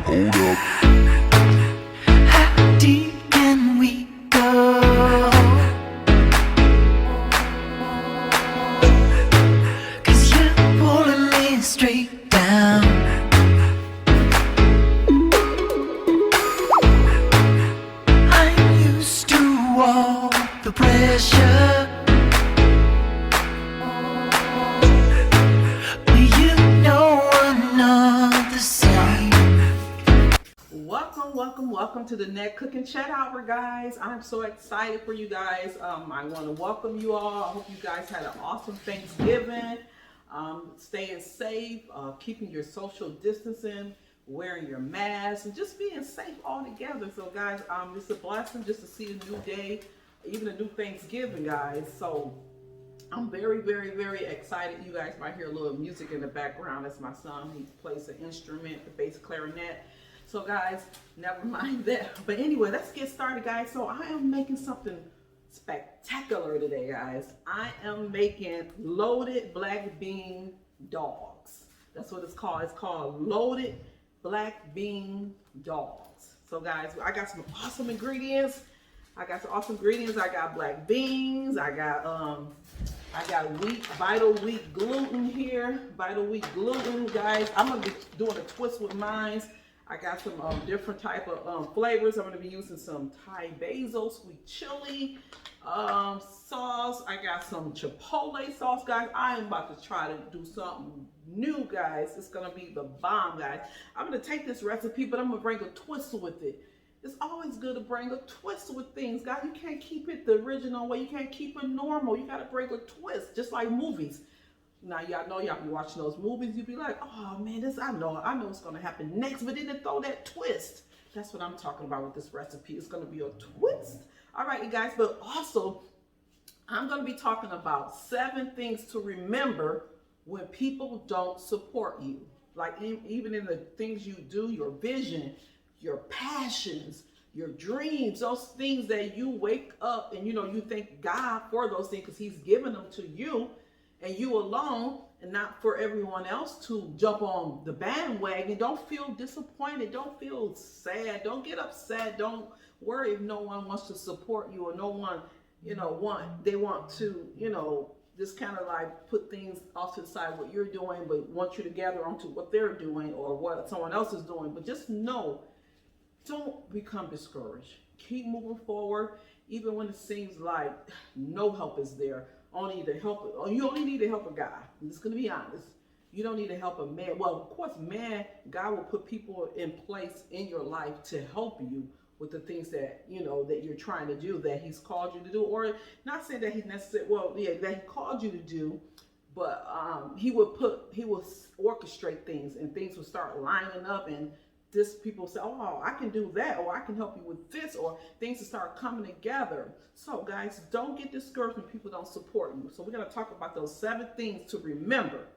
Hold up. How deep can we go? 'Cause you're pulling me straight down. I'm used to all the pressure. Welcome to the Net Cooking Chat Hour, guys. I'm so excited for you guys. I want to welcome you all. I hope you guys had an awesome Thanksgiving. Staying safe, keeping your social distancing, wearing your mask, and just being safe all together. So, guys, it's a blessing just to see a new day, even a new Thanksgiving, guys. So, I'm very, very, very excited. You guys might hear a little music in the background. That's my son. He plays an instrument, the bass clarinet. So guys, never mind that. But anyway, let's get started, guys. So I am making something spectacular today, guys. I am making loaded black bean dogs. That's what it's called. It's called loaded black bean dogs. So guys, I got some awesome ingredients. I got black beans. I got wheat, Vital Wheat gluten here. Vital Wheat gluten, guys. I'm gonna be doing a twist with mine. I got some different type of flavors. I'm going to be using some Thai basil, sweet chili sauce. I got some chipotle sauce, guys. I am about to try to do something new, guys. It's going to be the bomb, guys. I'm going to take this recipe, but I'm going to bring a twist with it. It's always good to bring a twist with things, guys. You can't keep it the original way. You can't keep it normal. You got to bring a twist, just like movies. Now y'all know y'all be watching those movies, you be like, oh man, I know what's gonna happen next, but then they throw that twist. That's what I'm talking about with this recipe. It's gonna be a twist. All right, you guys, but also I'm gonna be talking about 7 things to remember when people don't support you. Like even in the things you do, your vision, your passions, your dreams, those things that you wake up and you thank God for those things because He's given them to you. And you alone, and not for everyone else to jump on the bandwagon. Don't feel disappointed. Don't feel sad. Don't get upset. Don't worry if no one wants to support you or no one, they want to, just kind of like put things off to the side what you're doing, but want you to gather onto what they're doing or what someone else is doing. But just know, don't become discouraged. Keep moving forward, even when it seems like no help is there. You only need the help of God. I'm just gonna be honest. You don't need the help of man. Well, of course, God will put people in place in your life to help you with the things that that you're trying to do, that He's called you to do, or not saying that He's necessarily, that He called you to do, but He will orchestrate things, and things will start lining up, and people say, oh, I can do that, or I can help you with this, or things will start coming together. So guys, don't get discouraged when people don't support you. So we're going to talk about those 7 things to remember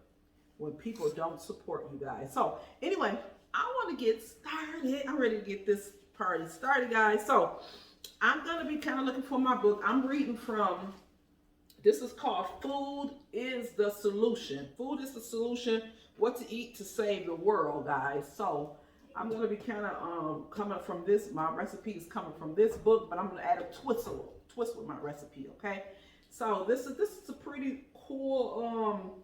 when people don't support you, guys. So anyway, I want to get started. I'm ready to get this party started, guys. So I'm going to be kind of looking for my book. I'm reading from, this is called Food is the Solution. Food is the Solution, What to Eat to Save the World, guys. So I'm going to be kind of coming from this. My recipe is coming from this book, but I'm going to add a twist with my recipe, okay? So this is a pretty cool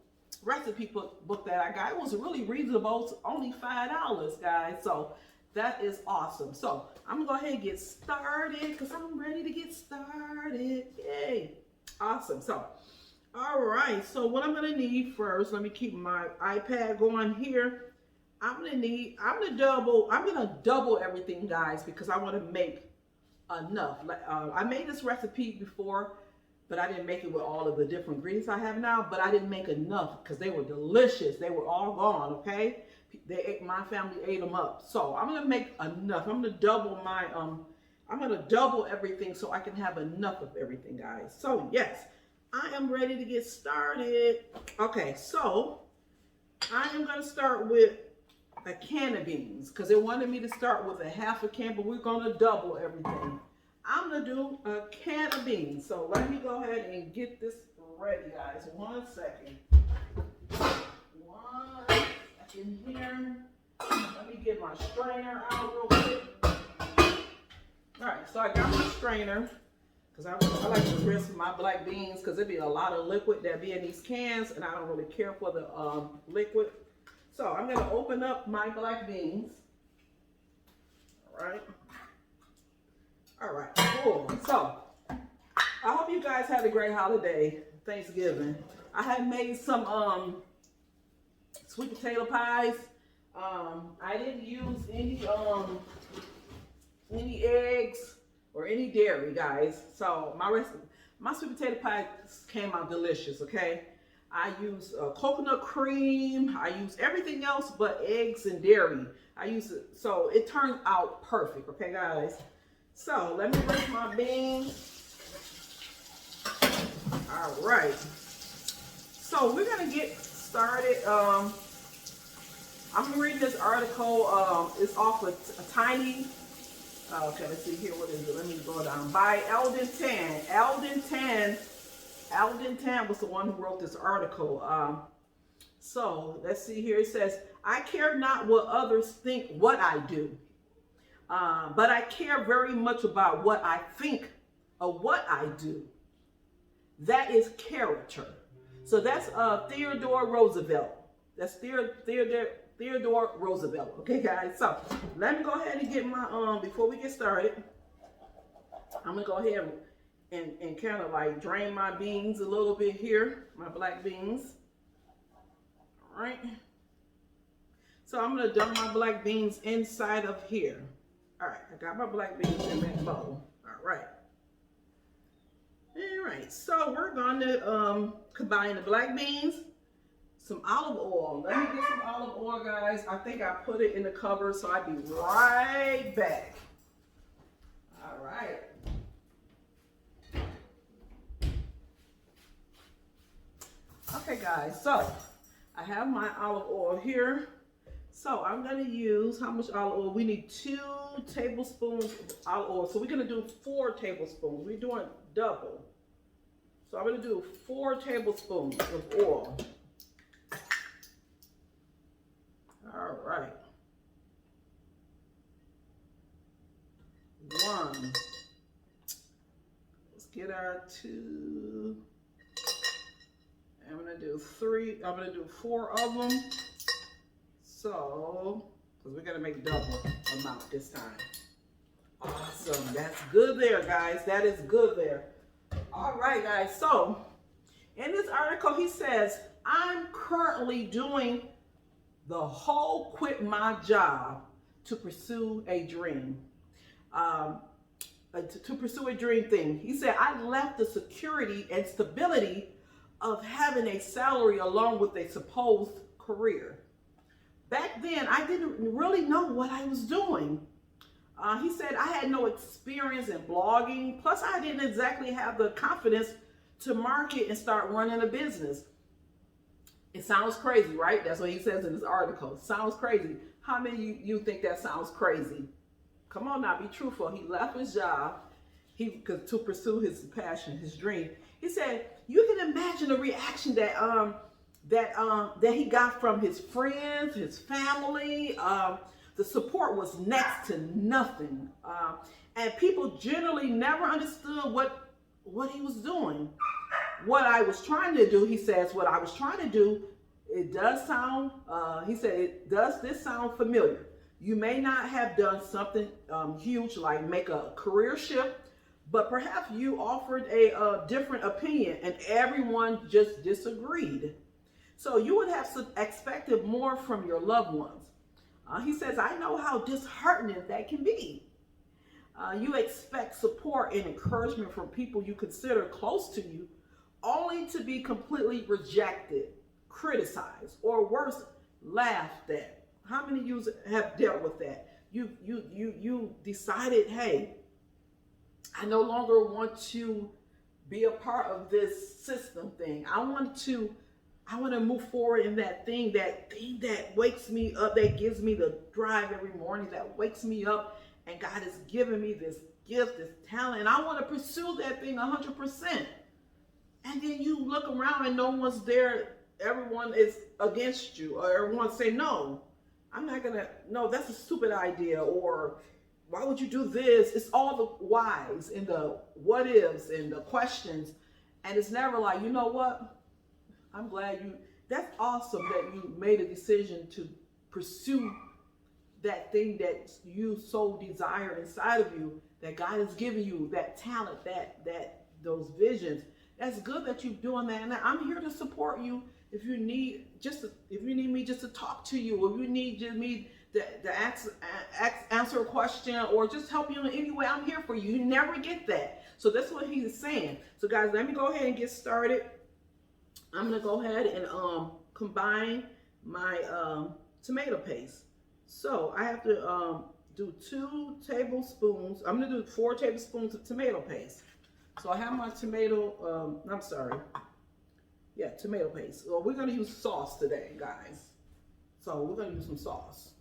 recipe book that I got. It was really reasonable. It's only $5, guys. So that is awesome. So I'm going to go ahead and get started because I'm ready to get started. Yay. Awesome. So, all right. So what I'm going to need first, let me keep my iPad going here. I'm gonna double everything, guys, because I want to make enough. I made this recipe before, but I didn't make it with all of the different ingredients I have now. But I didn't make enough because they were delicious. They were all gone. Okay, my family ate them up. So I'm gonna make enough. I'm gonna double everything so I can have enough of everything, guys. So yes, I am ready to get started. Okay, so I am gonna start with a can of beans because they wanted me to start with a half a can, but we're going to double everything. I'm going to do a can of beans. So let me go ahead and get this ready, guys. 1 second. 1 second here. Let me get my strainer out real quick. All right, so I got my strainer because I like to rinse my black beans because there be a lot of liquid that be in these cans, and I don't really care for the liquid. So I'm gonna open up my black beans. All right, cool. So I hope you guys had a great holiday, Thanksgiving. I had made some sweet potato pies. I didn't use any eggs or any dairy, guys. So my sweet potato pies came out delicious. Okay, I use coconut cream. I use everything else but eggs and dairy. I use it, so it turned out perfect. Okay, guys. So let me rinse my beans. All right. So we're gonna get started. I'm reading this article. It's off of a tiny. Okay, let's see here. What is it? Let me go down. By Eldon Tan. Eldon Tan was the one who wrote this article. So let's see here. It says, "I care not what others think what I do, but I care very much about what I think of what I do. That is character." So that's Theodore Roosevelt. That's Theodore Roosevelt. Okay, guys. So let me go ahead and get my before we get started, I'm gonna go ahead and kind of like drain my beans a little bit here, my black beans. All right. So I'm gonna dump my black beans inside of here. All right, I got my black beans in that bowl. All right. All right, so we're going to combine the black beans, some olive oil. Let me get some olive oil, guys. I think I put it in the cupboard, so I'll be right back. All right. Okay, guys, so I have my olive oil here. So I'm going to use, how much olive oil? We need 2 tablespoons of olive oil. So we're going to do 4 tablespoons. We're doing double. So I'm going to do 4 tablespoons of oil. All right. 1. Let's get our 2. I'm going to do 3. I'm going to do 4 of them. So, because we're going to make double amount this time. Awesome. That's good there, guys. That is good there. All right, guys. So, in this article, he says, "I'm currently doing the whole quit my job to pursue a dream." To pursue a dream thing. He said, "I left the security and stability of having a salary along with a supposed career. Back then, I didn't really know what I was doing." He said, "I had no experience in blogging. Plus, I didn't exactly have the confidence to market and start running a business." It sounds crazy, right? That's what he says in this article. Sounds crazy. How many of you think that sounds crazy? Come on now, be truthful. He left his job to pursue his passion, his dream. He said, you can imagine the reaction that he got from his friends, his family. The support was next to nothing. And people generally never understood what he was doing. What I was trying to do, he says, what I was trying to do, it does sound, he said, does this sound familiar? You may not have done something huge like make a career shift, but perhaps you offered a different opinion and everyone just disagreed. So you would have expected more from your loved ones. He says, I know how disheartening that can be. You expect support and encouragement from people you consider close to you, only to be completely rejected, criticized, or worse, laughed at. How many of you have dealt with that? You decided, hey, I no longer want to be a part of this system thing. I want to move forward in that thing that wakes me up, that gives me the drive every morning, that wakes me up, and God has given me this gift, this talent, and I want to pursue that thing 100%. And then you look around and no one's there, everyone is against you, or everyone say, no, I'm not gonna, no, that's a stupid idea, or why would you do this? It's all the whys and the what ifs and the questions. And it's never like, you know what? I'm glad that's awesome that you made a decision to pursue that thing that you so desire inside of you, that God has given you, that talent, those visions. That's good that you're doing that. And I'm here to support you. If you need me just to talk to you, or if you need me to answer a question, or just help you in any way, I'm here for you. You never get that. So that's what he's saying. So guys, let me go ahead and get started. I'm gonna go ahead and combine my tomato paste. So I have to do 2 tablespoons. I'm gonna do 4 tablespoons of tomato paste. So I have my tomato, tomato paste. Well, we're gonna use sauce today, guys. So we're gonna use some sauce.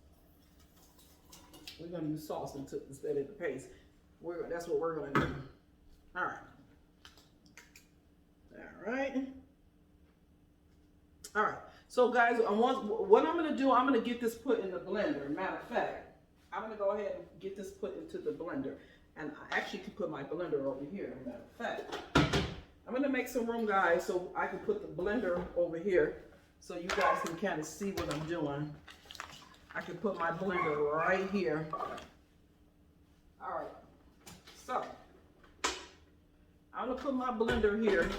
We're gonna use sauce instead of the paste. That's what we're gonna do. All right. All right. All right. So guys, what I'm gonna do, I'm gonna get this put in the blender. Matter of fact, I'm gonna go ahead and get this put into the blender. And I actually can put my blender over here. Matter of fact, I'm gonna make some room, guys, so I can put the blender over here, so you guys can kind of see what I'm doing. I can put my blender right here. All right. So I'm gonna put my blender here.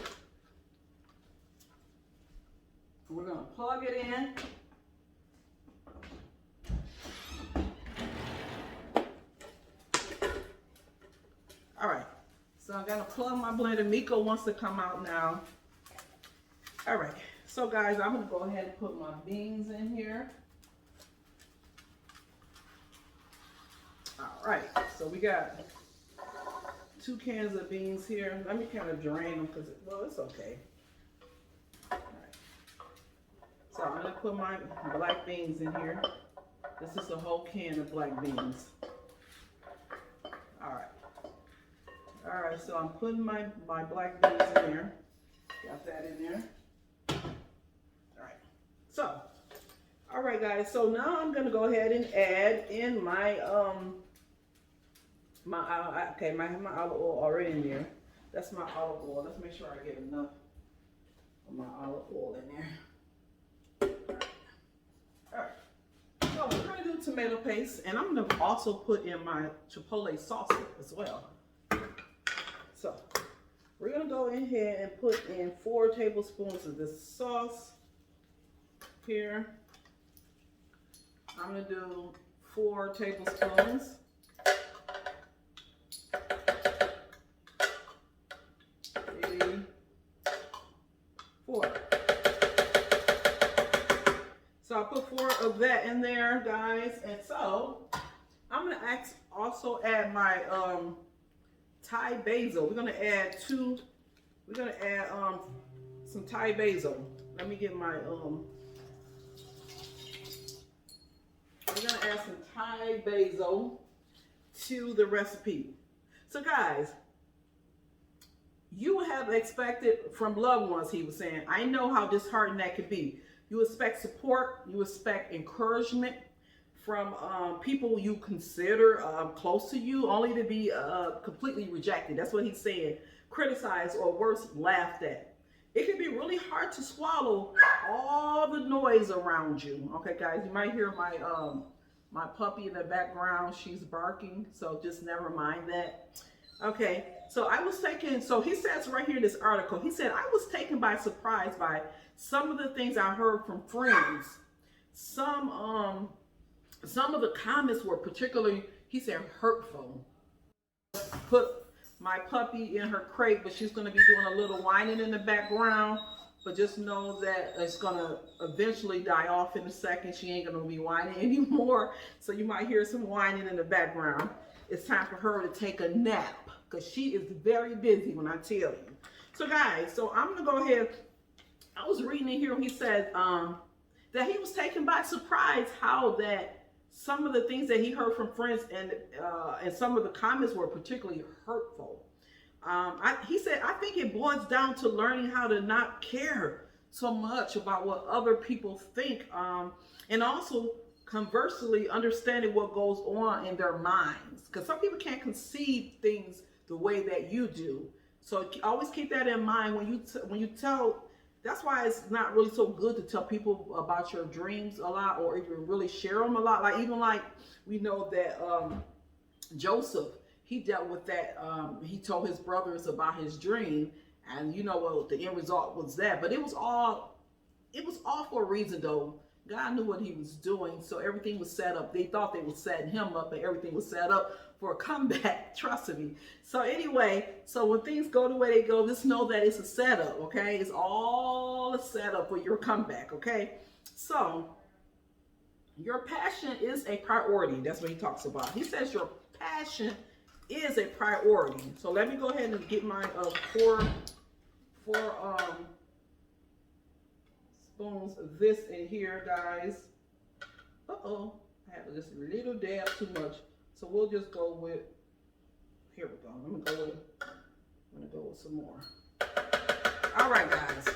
We're gonna plug it in. All right, so I'm gonna plug my blender. Miko wants to come out now. All right, so guys, I'm gonna go ahead and put my beans in here. All right, so we got 2 cans of beans here. Let me kind of drain them because, well, it's okay. All right. So I'm gonna put my black beans in here. This is a whole can of black beans. All right. All right, so I'm putting my black beans in there. Got that in there. All right. So, all right, guys. So now I'm gonna go ahead and add in my I have my olive oil already in there. That's my olive oil. Let's make sure I get enough of my olive oil in there. All right. So we're gonna do tomato paste, and I'm gonna also put in my chipotle sauce as well. So we're gonna go in here and put in 4 tablespoons of this sauce here. I'm gonna do 4 tablespoons. 4. So I put 4 of that in there, guys, and so I'm gonna also add my Thai basil. We're gonna add some Thai basil. Let me get my we're gonna add some Thai basil to the recipe. So guys, you have expected from loved ones, he was saying. I know how disheartening that could be. You expect support, you expect encouragement from people you consider close to you, only to be completely rejected. That's what he's saying. Criticized, or worse, laughed at. It can be really hard to swallow all the noise around you. Okay, guys, you might hear my puppy in the background. She's barking, so just never mind that. Okay, so so he says right here in this article, he said, I was taken by surprise by some of the things I heard from friends. Some of the comments were particularly, he said, hurtful. Put my puppy in her crate, but she's gonna be doing a little whining in the background, but just know that it's gonna eventually die off in a second. She ain't gonna be whining anymore, so you might hear some whining in the background. It's time for her to take a nap, because she is very busy when I tell you. So guys, so I'm gonna go ahead. I was reading in here, he said that he was taken by surprise how that some of the things that he heard from friends and some of the comments were particularly hurtful. He said, I think it boils down to learning how to not care so much about what other people think, and also Conversely, understanding what goes on in their minds, because some people can't conceive things the way that you do. So always keep that in mind when you tell. That's why it's not really so good to tell people about your dreams a lot, or even really share them a lot. Like even like we know that Joseph, he dealt with that. He told his brothers about his dream, and you know what the end result was that. But it was all for a reason though. God knew what he was doing, so everything was set up. They thought they were setting him up, but everything was set up for a comeback. Trust me. So anyway, so when things go the way they go, just know that it's a setup, okay? It's all a setup for your comeback, okay? So your passion is a priority. That's what he talks about. He says your passion is a priority. So let me go ahead and get my four spoons of this in here, guys. Uh-oh, I have just a little dab too much. So we'll just go with, here we go. I'm gonna go with some more. All right, guys.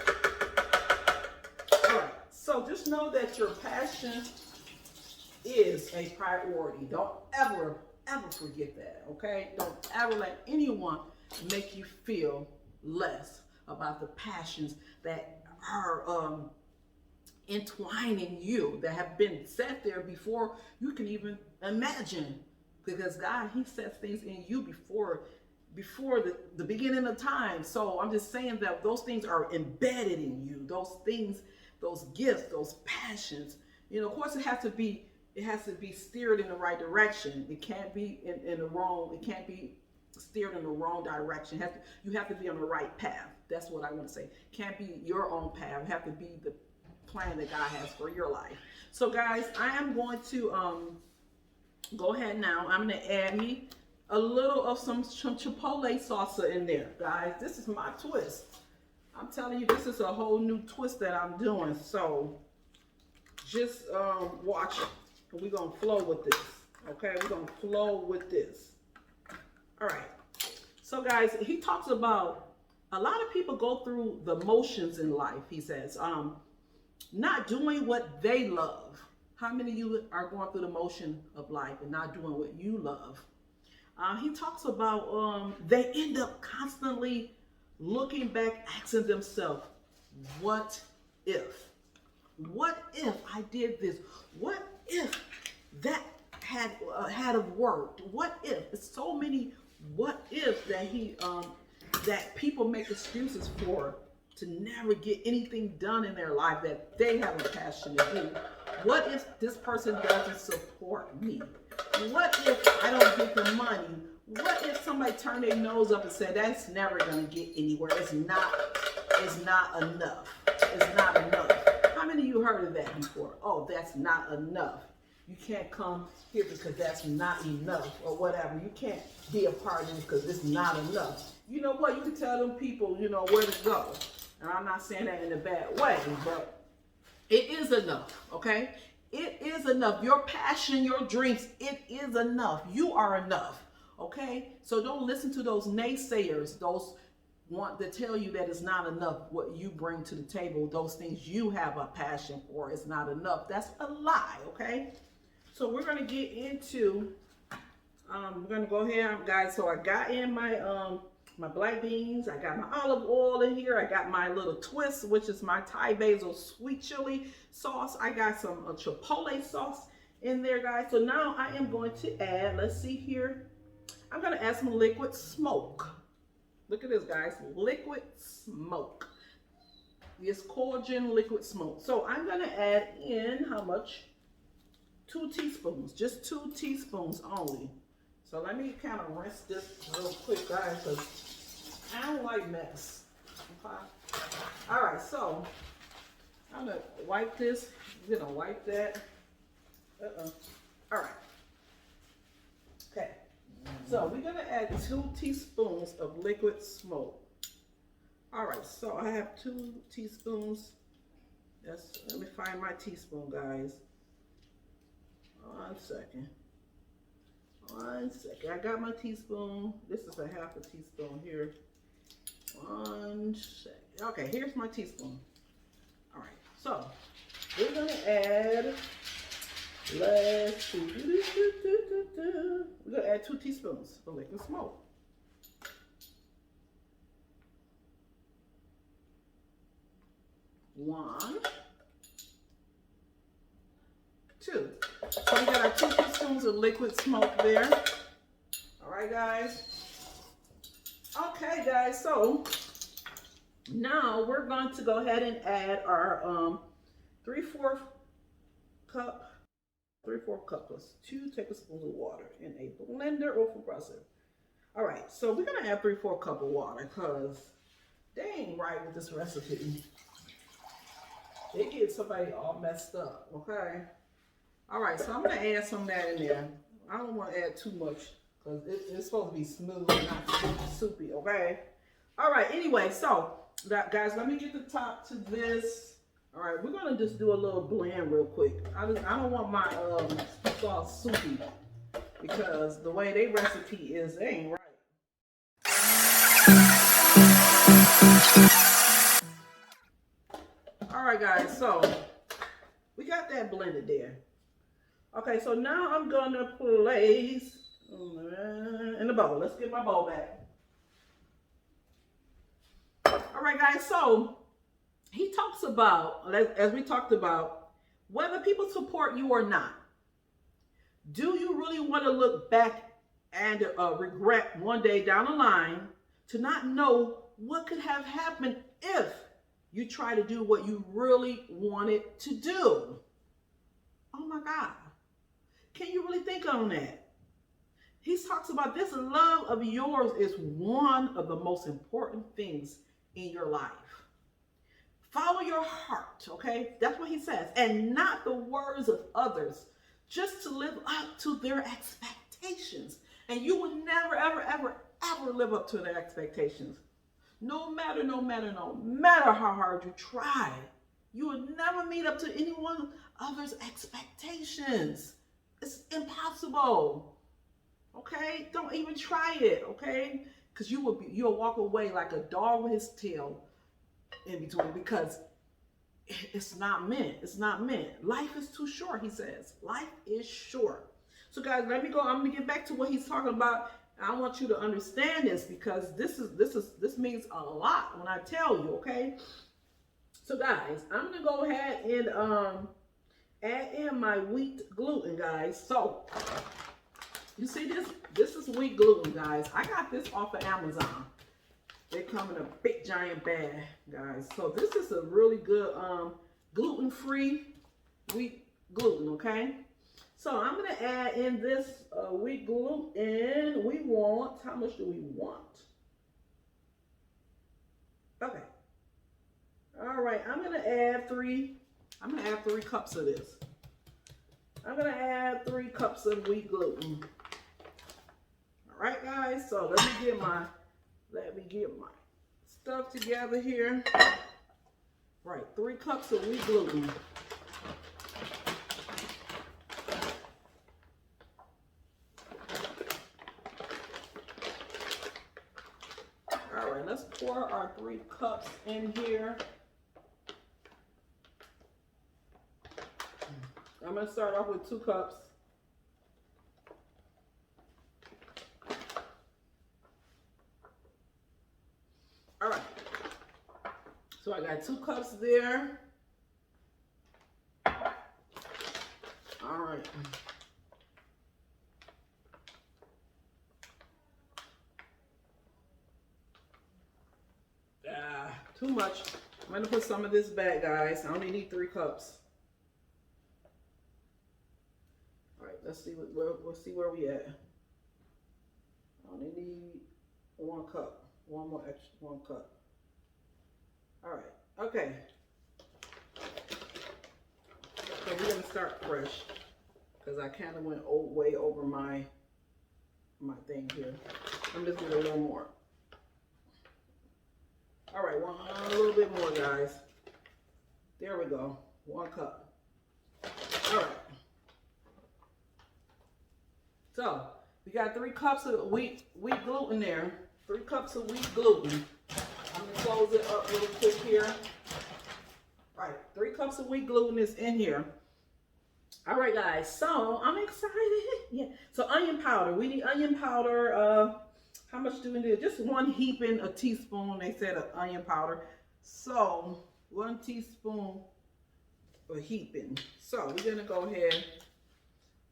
All right, so just know that your passion is a priority. Don't ever forget that, okay? Don't ever let anyone make you feel less about the passions that are entwining you, that have been set there before you can even imagine, because God, he sets things in you before the beginning of time. So I'm just saying that those things are embedded in you, those things, those gifts, those passions. You know, of course it has to be steered in the right direction. It can't be in the wrong, it can't be steered in the wrong direction. You have to be on the right path. That's what I want to say. Can't be your own path. It have to be the plan that God has for your life. So guys, I am going to go ahead now. I'm going to add me a little of some chipotle salsa in there, guys. This is my twist. I'm telling you, this is a whole new twist that I'm doing. So just watch it. And we're going to flow with this. Okay, we're going to flow with this. All right. So guys, he talks about a lot of people go through the motions in life. He says, not doing what they love. How many of you are going through the motion of life and not doing what you love? He talks about they end up constantly looking back, asking themselves, what if? What if I did this? What if that had have worked? What if? It's so many what ifs that people make excuses for, to never get anything done in their life that they have a passion to do. What if this person doesn't support me? What if I don't get the money? What if somebody turned their nose up and said, that's never gonna get anywhere? It's not enough. It's not enough. How many of you heard of that before? Oh, that's not enough. You can't come here because that's not enough, or whatever. You can't be a part of it because it's not enough. You know what? You can tell them people, you know, where to go. And I'm not saying that in a bad way, but it is enough, okay? It is enough. Your passion, your dreams, it is enough. You are enough, okay? So don't listen to those naysayers, those want to tell you that it's not enough what you bring to the table. Those things you have a passion for is not enough. That's a lie, okay? So we're going to get into, we're going to go ahead, guys. So I got in my my black beans. I got my olive oil in here. I got my little twist, which is my Thai basil sweet chili sauce. I got some chipotle sauce in there, guys. So now I am going to add, let's see here. I'm going to add some liquid smoke. Look at this, guys, liquid smoke. This Collagen liquid smoke. So I'm going to add in how much? 2 teaspoons, just 2 teaspoons only. So let me kind of rinse this real quick, guys, because I don't like mess. Okay. All right, so I'm gonna wipe this. I'm gonna wipe that. All right. Okay. So we're gonna add 2 teaspoons of liquid smoke. All right. So I have 2 teaspoons. Let me find my teaspoon, guys. 1 second. 1 second. I got my teaspoon. This is a half a teaspoon here. 1 second. Okay, here's my teaspoon. All right. So we're gonna add Let's see. We're gonna add 2 teaspoons of liquid smoke. One, 2. So we got our 2 teaspoons of liquid smoke there. All right, guys. Okay, guys. So now we're going to go ahead and add our 3/4 cup plus 2 tablespoons of water in a blender or food processor. All right, so we're gonna add 3/4 cup of water because they ain't right with this recipe. They get somebody all messed up, okay? All right, so I'm gonna add some of that in there. I don't want to add too much because it's supposed to be smooth, not soupy, okay? All right, anyway, so guys, let me get the top to this. All right, we're gonna just do a little blend real quick. I don't want my sauce soupy because the way they recipe is, they ain't right. All right, guys, so we got that blended there. Okay, so now I'm gonna place in the bowl. Let's get my bowl back. All right, guys, so he talks about, as we talked about, whether people support you or not. Do you really want to look back and regret one day down the line to not know what could have happened if you try to do what you really wanted to do? Oh my God. Can you really think on that? He talks about this love of yours is one of the most important things in your life. Follow your heart, okay? That's what he says. And not the words of others, just to live up to their expectations. And you will never, ever, ever, ever live up to their expectations. No matter how hard you try, you will never meet up to anyone other's expectations. It's impossible. Okay? Don't even try it, okay? Because you'll walk away like a dog with his tail in between, because it's not meant. It's not meant. Life is too short, he says. Life is short. So guys, let me go. I'm gonna get back to what he's talking about. I want you to understand this because this means a lot when I tell you, okay? So guys, I'm gonna go ahead and add in my wheat gluten, guys. So you see this? This is wheat gluten, guys. I got this off of Amazon. They come in a big giant bag, guys. So this is a really good gluten-free wheat gluten, okay? So I'm gonna add in this wheat gluten. We want, how much do we want? Okay. All right, I'm gonna add 3 cups of this. I'm gonna add 3 cups of wheat gluten. All right, guys, so let me get my stuff together here. Right, 3 cups of wheat gluten. All right, let's pour our 3 cups in here. I'm gonna start off with 2 cups. All right, so I got 2 cups there. All right. Too much. I'm gonna put some of this back, guys. I only need 3 cups. All right, let's see we'll see where we at. I only need 1 cup. One more extra, 1 cup. All right, okay. So we're gonna start fresh because I kind of went way over my thing here. I'm just gonna do a little more. All right, a little bit more, guys. There we go, 1 cup. All right. So we got 3 cups of wheat gluten there. 3 cups of wheat gluten. I'm gonna close it up really quick here. All right, 3 cups of wheat gluten is in here. All right, guys. So I'm excited. Yeah. So onion powder. We need onion powder. How much do we need? Just one heaping, a teaspoon. They said of onion powder. So 1 teaspoon of heaping. So we're gonna go ahead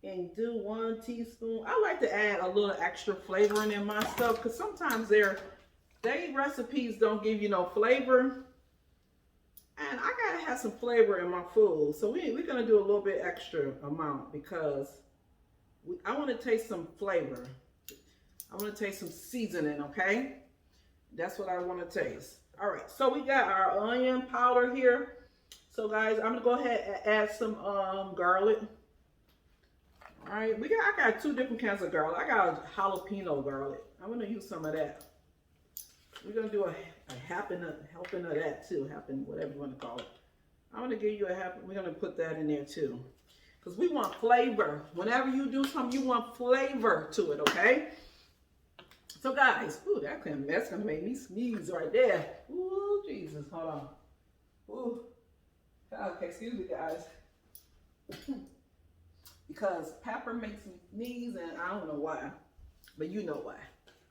and do 1 teaspoon. I like to add a little extra flavoring in my stuff because sometimes they recipes don't give you no flavor. And I gotta have some flavor in my food. So we're gonna do a little bit extra amount because I wanna taste some flavor. I wanna taste some seasoning, okay? That's what I wanna taste. All right, so we got our onion powder here. So guys, I'm gonna go ahead and add some garlic. All right, I got 2 different kinds of garlic. I got jalapeno garlic. I'm gonna use some of that. We're gonna do a helping of that too, whatever you want to call it. I'm gonna give you a helping. We're gonna put that in there too, because we want flavor. Whenever you do something, you want flavor to it, okay? So guys, ooh, that's gonna make me sneeze right there. Ooh, Jesus, hold on. Ooh, okay, excuse me, guys. Because pepper makes me sneeze, and I don't know why, but you know why.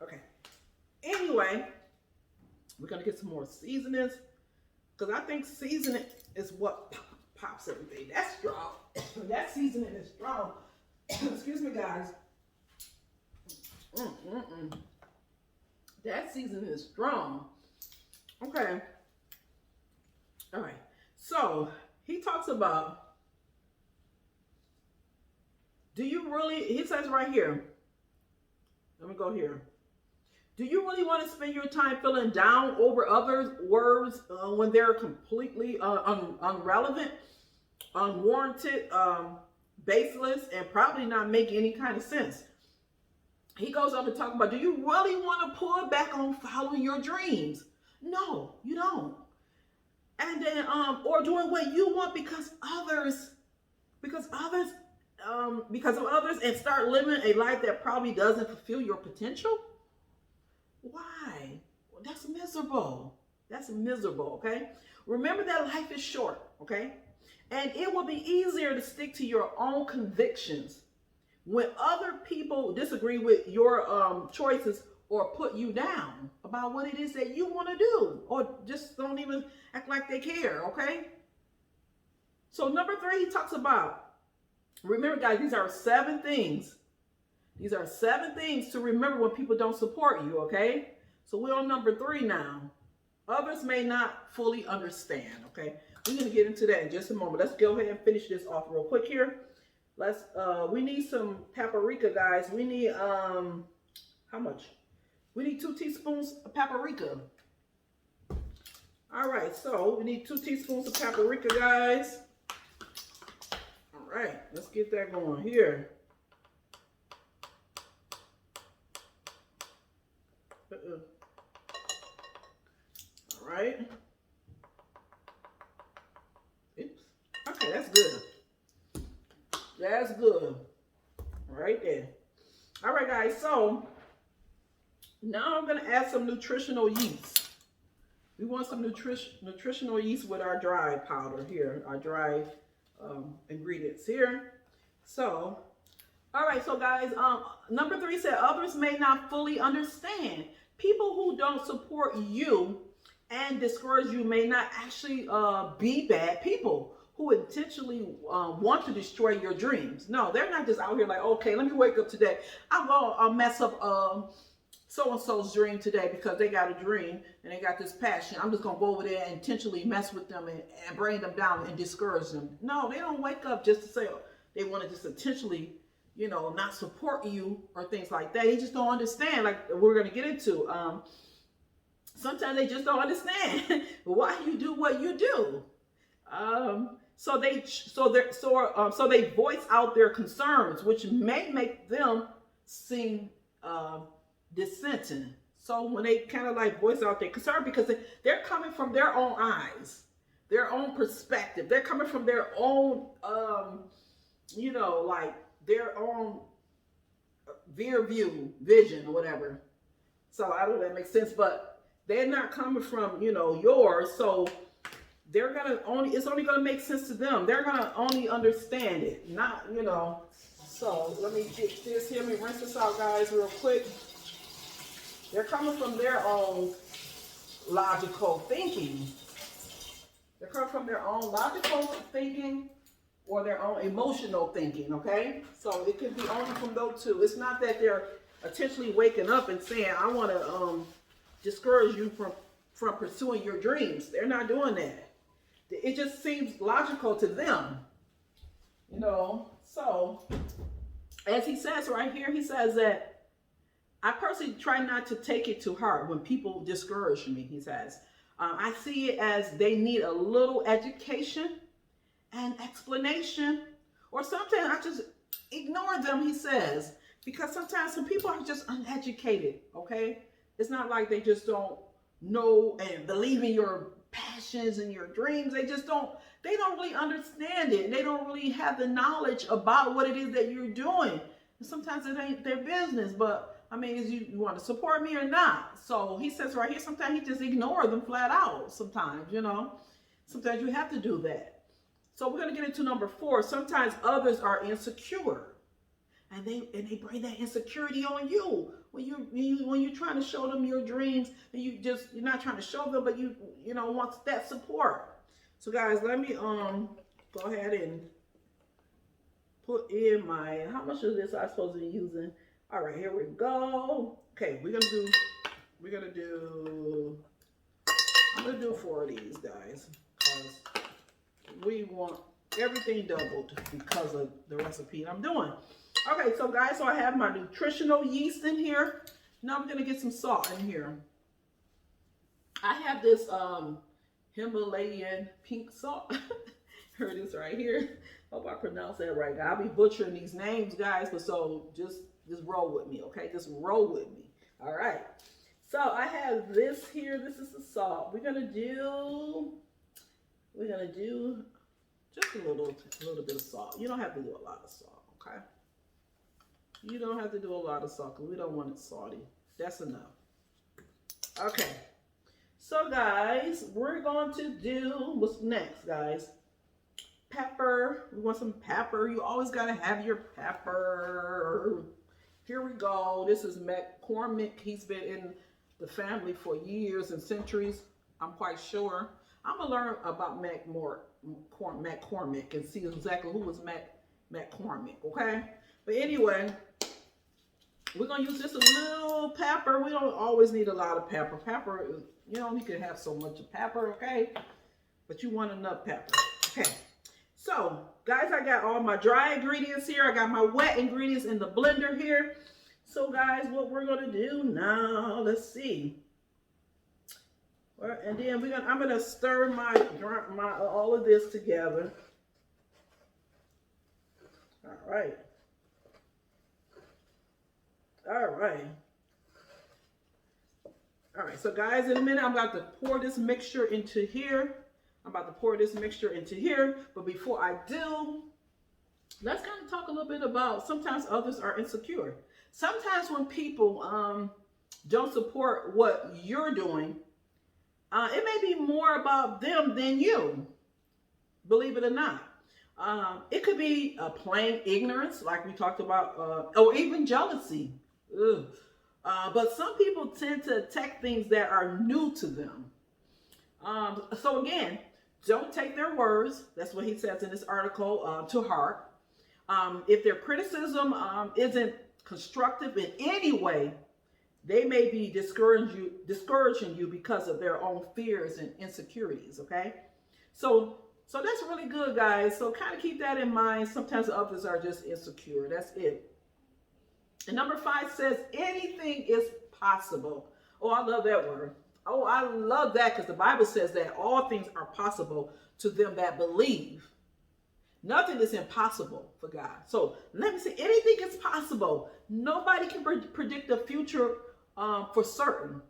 Okay. Anyway, we're gonna get some more seasonings, because I think seasoning is what pops everything. That's strong. That seasoning is strong. Excuse me, guys. That seasoning is strong. Okay. All right. So he talks about, he says right here, let me go here. Do you really want to spend your time feeling down over others' words when they're completely unrelevant, unwarranted, baseless, and probably not make any kind of sense? He goes on to talk about, do you really want to pull back on following your dreams? No, you don't. And then, or doing what you want because of others, and start living a life that probably doesn't fulfill your potential? Why? Well, that's miserable. That's miserable, okay? Remember that life is short, okay? And it will be easier to stick to your own convictions when other people disagree with your choices or put you down about what it is that you want to do, or just don't even act like they care, okay? So number 3, he talks about, remember guys, these are 7 things. These are 7 things to remember when people don't support you, okay? So we're on number 3 now. Others may not fully understand, okay? We're going to get into that in just a moment. Let's go ahead and finish this off real quick here. We need some paprika, guys. We need, how much? We need 2 teaspoons of paprika. All right, so we need 2 teaspoons of paprika, guys. All right, let's get that going here. All right. Oops. Okay, that's good. That's good. Right there. All right, guys. So now I'm going to add some nutritional yeast. We want some nutritional yeast with our dry powder here, our dry ingredients here. So, all right. So, guys, number 3 said others may not fully understand. People who don't support you and discourage you may not actually be bad people who intentionally want to destroy your dreams. No, they're not just out here like, okay, let me wake up today. I'll mess up so-and-so's dream today because they got a dream and they got this passion. I'm just going to go over there and intentionally mess with them and bring them down and discourage them. No, they don't wake up just to say they want to just intentionally, not support you or things like that. They just don't understand, like we're going to get into. Sometimes they just don't understand why you do what you do. So they voice out their concerns, which may make them seem dissenting. So when they kind of like voice out their concern, because they're coming from their own eyes, their own perspective, they're coming from their own, like their own vision or whatever. So I don't know if that makes sense, but they're not coming from, yours. So they're gonna only, it's only gonna make sense to them. They're gonna only understand it, not, you know. So let me get this here. Let me rinse this out, guys, real quick. They're coming from their own logical thinking. They're coming from their own logical thinking or their own emotional thinking, okay? So it could be only from those two. It's not that they're intentionally waking up and saying, I want to discourage you from pursuing your dreams. They're not doing that. It just seems logical to them, you know? So, as he says right here, he says that I personally try not to take it to heart when people discourage me, he says. I see it as they need a little education and explanation, or sometimes I just ignore them, he says, because sometimes some people are just uneducated, okay? It's not like they just don't know and believe in your passions and your dreams. They don't really understand it, and they don't really have the knowledge about what it is that you're doing. And sometimes it ain't their business, but I mean, is you want to support me or not? So he says right here, sometimes he just ignore them flat out. Sometimes, you know, sometimes you have to do that. So we're going to get into number 4. Sometimes others are insecure, and they bring that insecurity on you when you're trying to show them your dreams, and you're not trying to show them, but you know want that support. So guys, let me go ahead and put in my, how much of this I'm supposed to be using? All right, here we go. Okay, I'm gonna do 4 of these, guys, because we want everything doubled because of the recipe I'm doing. Okay, so guys, so I have my nutritional yeast in here. Now I'm gonna get some salt in here. I have this Himalayan pink salt. Here it is right here. Hope I pronounced that right. I'll be butchering these names, guys, but so just roll with me, okay? Just roll with me. All right. So I have this here. This is the salt. We're gonna do just a little bit of salt. You don't have to do a lot of salt, okay? You don't have to do a lot of salt because we don't want it salty. That's enough. Okay. So guys, we're going to do what's next, guys. Pepper. We want some pepper. You always gotta have your pepper. Here we go. This is McCormick. He's been in the family for years and centuries, I'm quite sure. I'm gonna learn about McCormick and see exactly who was McCormick, okay? But anyway, we're gonna use just a little pepper. We don't always need a lot of pepper. Pepper, you know, you can have so much of pepper, okay? But you want enough pepper, okay? So, guys, I got all my dry ingredients here. I got my wet ingredients in the blender here. So, guys, what we're going to do now, let's see. Well, and then I'm going to stir my all of this together. All right. All right. All right. So, guys, in a minute, I'm about to pour this mixture into here. But before I do, let's kind of talk a little bit about sometimes others are insecure. Sometimes when people don't support what you're doing, it may be more about them than you, believe it or not. It could be plain ignorance, like we talked about, or even jealousy. But some people tend to attack things that are new to them. So again, don't take their words. That's what he says in this article, to heart. If their criticism isn't constructive in any way, they may be discouraging you because of their own fears and insecurities, okay? So that's really good, guys. So kind of keep that in mind. Sometimes others are just insecure. That's it. And number 5 says, anything is possible. Oh, I love that word. Oh, I love that because the Bible says that all things are possible to them that believe. Nothing is impossible for God. So let me say, anything is possible. Nobody can predict the future for certain.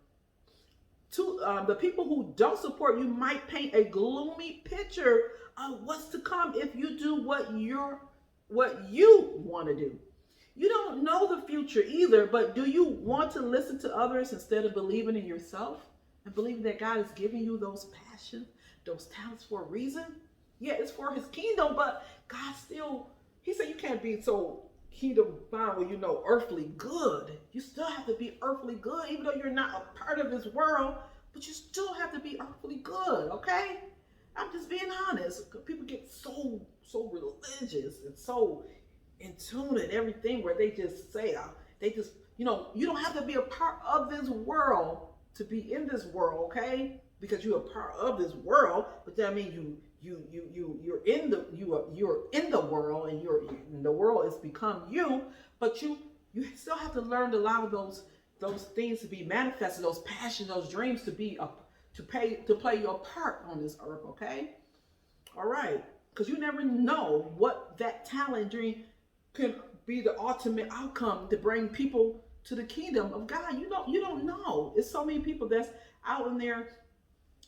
The people who don't support you might paint a gloomy picture of what's to come if you do what you want to do. You don't know the future either, but do you want to listen to others instead of believing in yourself and believing that God is giving you those passions? those talents for a reason. Yeah, it's for his kingdom, but God still, he said you can't be so kingdom bound when you know earthly good. You still have to be earthly good, even though you're not a part of his world, but you still have to be earthly good, okay? I'm just being honest. People get so religious and so in tune and everything where they just say, they just, you know, you don't have to be a part of this world to be in this world, okay? Because you're a part of this world, but that means you're in the world, and the world has become you, but you still have to learn to allow those things to be manifested, those passions, those dreams to be to play your part on this earth, okay? All right, because you never know what that talent dream could be the ultimate outcome to bring people to the kingdom of God. You don't know. It's so many people that's out in there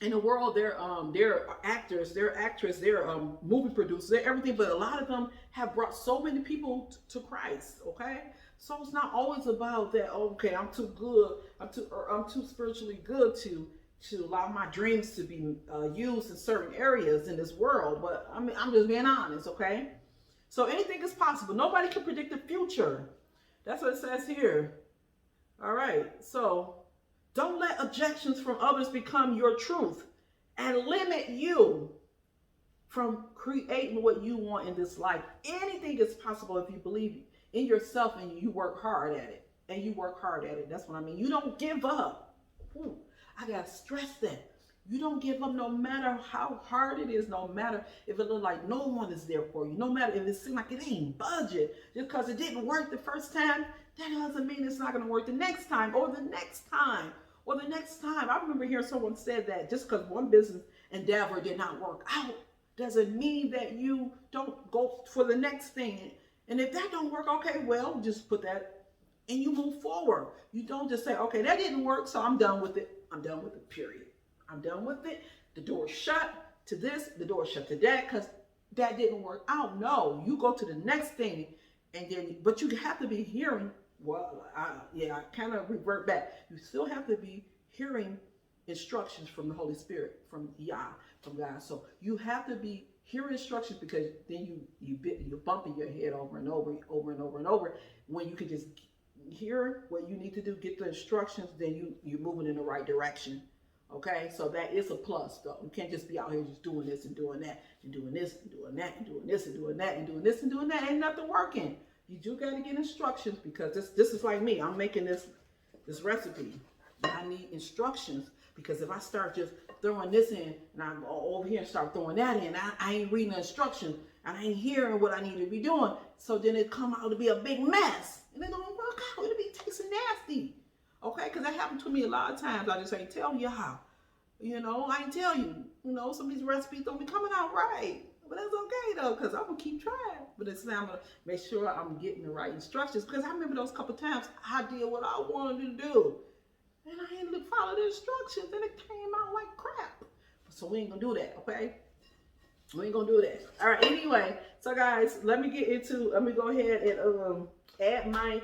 in the world. They're actors, they're actresses, they're movie producers, they're everything, but a lot of them have brought so many people to Christ, okay? So it's not always about that, okay, I'm too good, I'm too spiritually good to allow my dreams to be used in certain areas in this world. But I mean, I'm just being honest, okay? So anything is possible. Nobody can predict the future. That's what it says here. All right, so don't let objections from others become your truth and limit you from creating what you want in this life. Anything is possible if you believe in yourself and you work hard at it. And you work hard at it. That's what I mean. You don't give up. Ooh, I got to stress that. You don't give up no matter how hard it is, no matter if it looks like no one is there for you, no matter if it seems like it ain't budget. Just because it didn't work the first time, that doesn't mean it's not going to work the next time or the next time or the next time. I remember hearing someone said that just because one business endeavor did not work out doesn't mean that you don't go for the next thing. And if that don't work, okay, well, just put that and you move forward. You don't just say, okay, that didn't work, so I'm done with it. I'm done with it, period. I'm done with it. The door's shut to this, the door's shut to that, because that didn't work out. No, you go to the next thing, and then, but you have to be hearing, well, I kind of revert back. You still have to be hearing instructions from the Holy Spirit, from Yah, from God. So you have to be hearing instructions, because then you're bumping your head over and over and over and over. When you can just hear what you need to do, get the instructions, then you're moving in the right direction. Okay, so that is a plus, though. You can't just be out here just doing this and doing that and doing this and doing that and doing this and doing that and doing this and doing that. Ain't nothing working. You do got to get instructions, because this is like me. I'm making this recipe. I need instructions, because if I start just throwing this in and I go over here and start throwing that in, I ain't reading the instructions and I ain't hearing what I need to be doing. So then it come out to be a big mess, and it don't work out. It'll be tasting nasty. Okay, because that happened to me a lot of times. I just ain't tell you how. You know, I ain't tell you. You know, some of these recipes don't be coming out right. But that's okay, though, because I'm going to keep trying. But this time I'm going to make sure I'm getting the right instructions. Because I remember those couple times I did what I wanted to do. And I didn't follow the instructions, and it came out like crap. So we ain't going to do that, okay? We ain't going to do that. All right, anyway. So, guys, let me go ahead and add my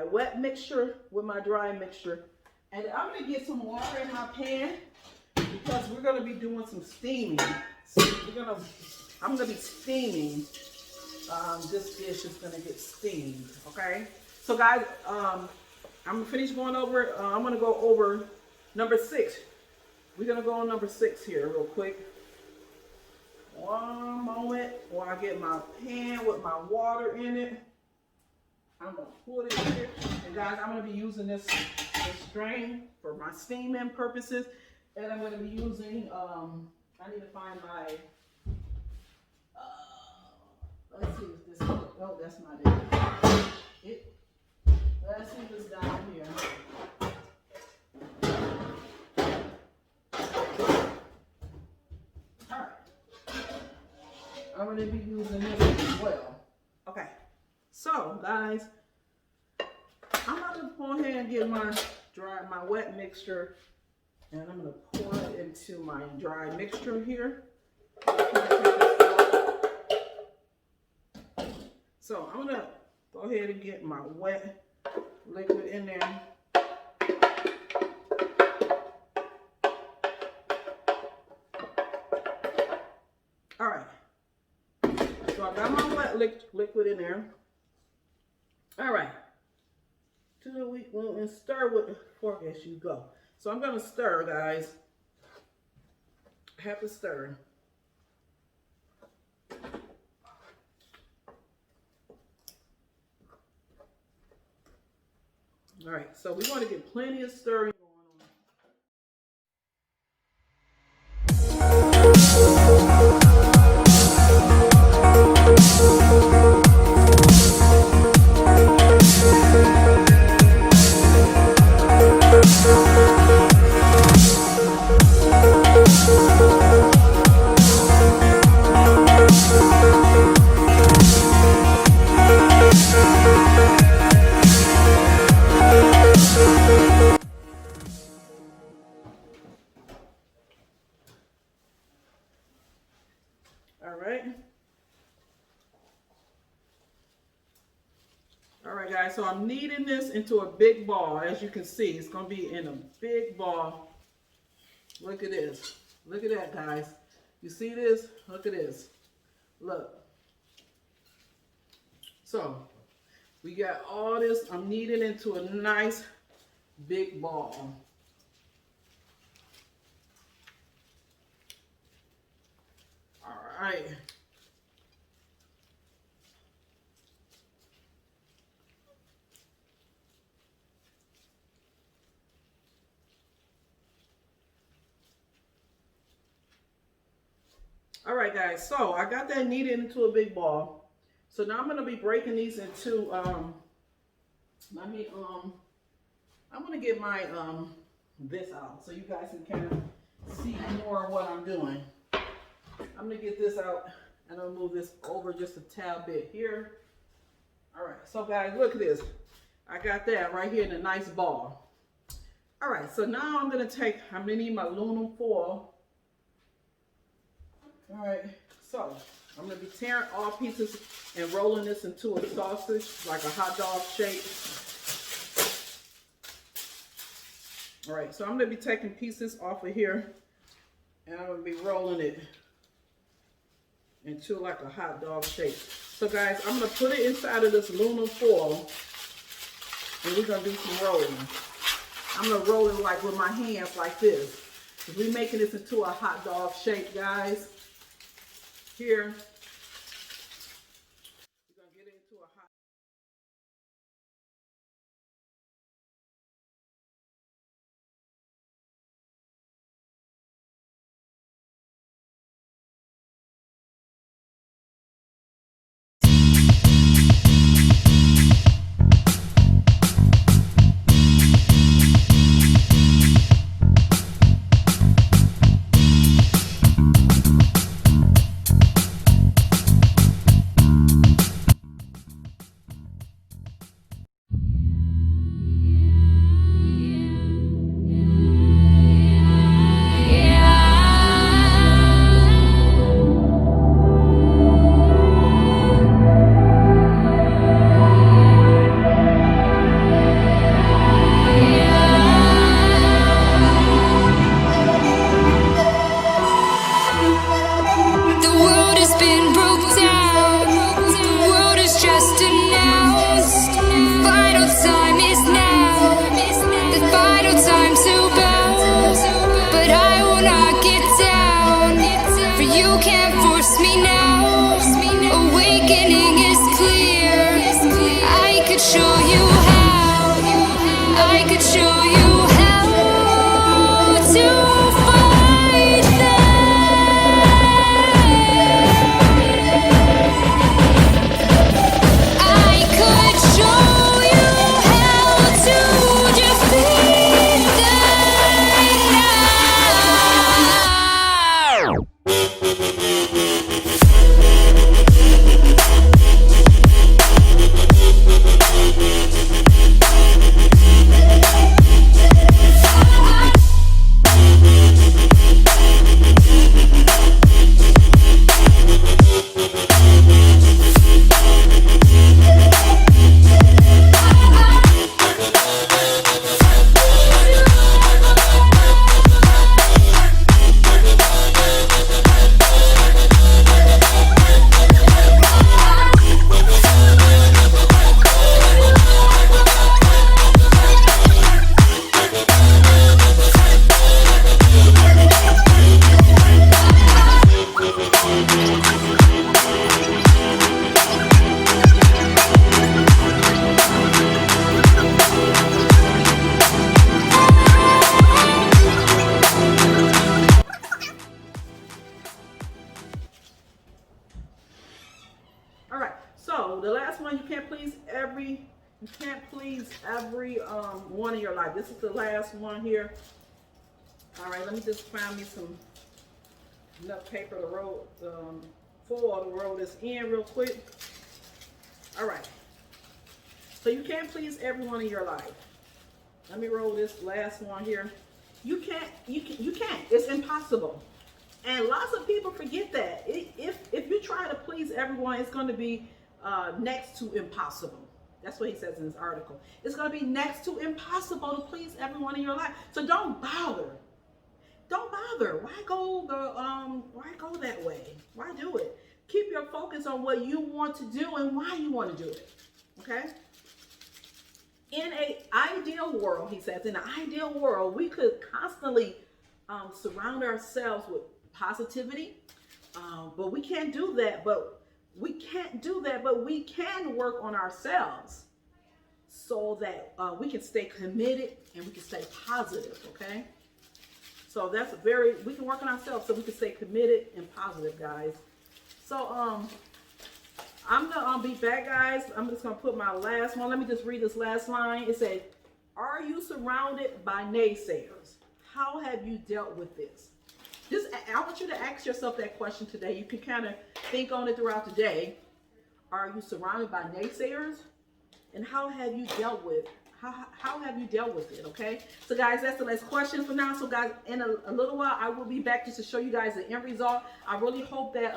wet mixture with my dry mixture, and I'm going to get some water in my pan, because we're going to be doing some steaming. So I'm going to be steaming. This dish is going to get steamed. Okay, so guys, I'm going to finish going over. I'm going to go over number 6. We're going to go on number 6 here real quick. One moment while I get my pan with my water in it. I'm going to put it here. And guys, I'm going to be using this strain for my steaming purposes. And I'm going to be using, I need to find my, let's see if this, oh, that's not it. Let's see this down here. All right. I'm going to be using this as well. Okay. So, guys, I'm going to go ahead and get my wet mixture, and I'm going to pour it into my dry mixture here. So, I'm going to go ahead and get my wet liquid in there. liquid in there. All right. And stir with the fork as you go. So I'm going to stir, guys. I have to stir. All right, so we want to get plenty of stirring going All right, guys, so I'm kneading this into a big ball. As you can see, it's going to be in a big ball. Look at this. Look at that, guys. You see this? Look at this. Look. So, we got all this. I'm kneading into a nice big ball. All right. All right, guys, so I got that kneaded into a big ball. So now I'm going to be breaking these into, I'm going to get my, this out so you guys can kind of see more of what I'm doing. I'm going to get this out and I'll move this over just a tad bit here. All right, so guys, look at this. I got that right here in a nice ball. All right, so now I'm going to need my aluminum foil. All right, so I'm going to be tearing all pieces and rolling this into a sausage, like a hot dog shape. All right, so I'm going to be taking pieces off of here, and I'm going to be rolling it into like a hot dog shape. So guys, I'm going to put it inside of this aluminum foil, and we're going to do some rolling. I'm going to roll it like with my hands like this. We're making this into a hot dog shape, guys. Here, we're going to get into a hot. everyone in your life. This is the last one here. All right, let me just find me some enough paper to roll, foil to roll this in real quick. All right. So you can't please everyone in your life. Let me roll this last one here. You can't. It's impossible. And lots of people forget that. If you try to please everyone, it's going to be next to impossible. That's what he says in this article. It's going to be next to impossible to please everyone in your life. So don't bother. Don't bother. Why go that way? Why do it? Keep your focus on what you want to do and why you want to do it. Okay? In an ideal world, he says, in an ideal world, we could constantly surround ourselves with positivity, but we can't do that. But we can work on ourselves so that we can stay committed and we can stay positive. Okay. So we can work on ourselves so we can stay committed and positive, guys. So I'm gonna be back, guys. I'm just gonna put my last one. Let me just read this last line. It said, "Are you surrounded by naysayers? How have you dealt with this?" I want you to ask yourself that question today. You can kind of think on it throughout the day. Are you surrounded by naysayers? And how have you dealt with how have you dealt with it? Okay. So guys, that's the last question for now. So guys, in a little while, I will be back just to show you guys the end result. I really hope that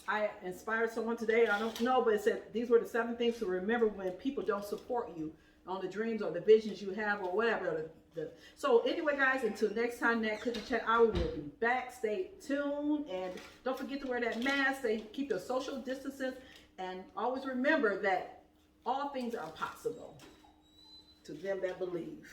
I inspired someone today. I don't know, but it said these were the 7 things to remember when people don't support you on the dreams or the visions you have or whatever. So anyway, guys, until next time, Nat Cookie Chat, I will be back. Stay tuned and don't forget to wear that mask. Keep your social distances and always remember that all things are possible to them that believe.